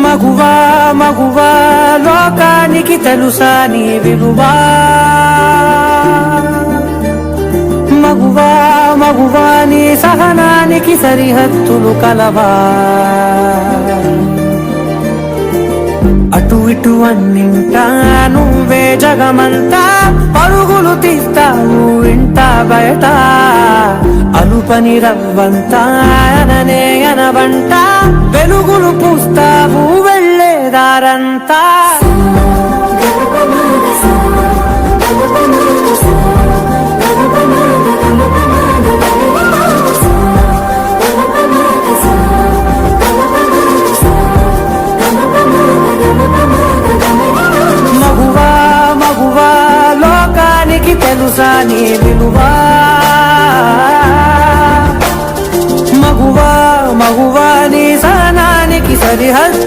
మగువా మగువా లోకానికి తెలుసా నీ విలువా మగువా మగువా నీ సహనానికి సరిహద్దులు కలవా అటు ఇటు అన్నింటా నువ్వే జగమంతా పరుగులు తీస్తావు ఇంట బయట అలుపని రవ్వంతా అననే అనవంట వెలుగులు పూస్తావు వెళ్ళేదారంతా మగువా మగువా లోకానికి తెలుసా నీ విలువా మగువా మగువా నీ సహనానికి సరిహద్దు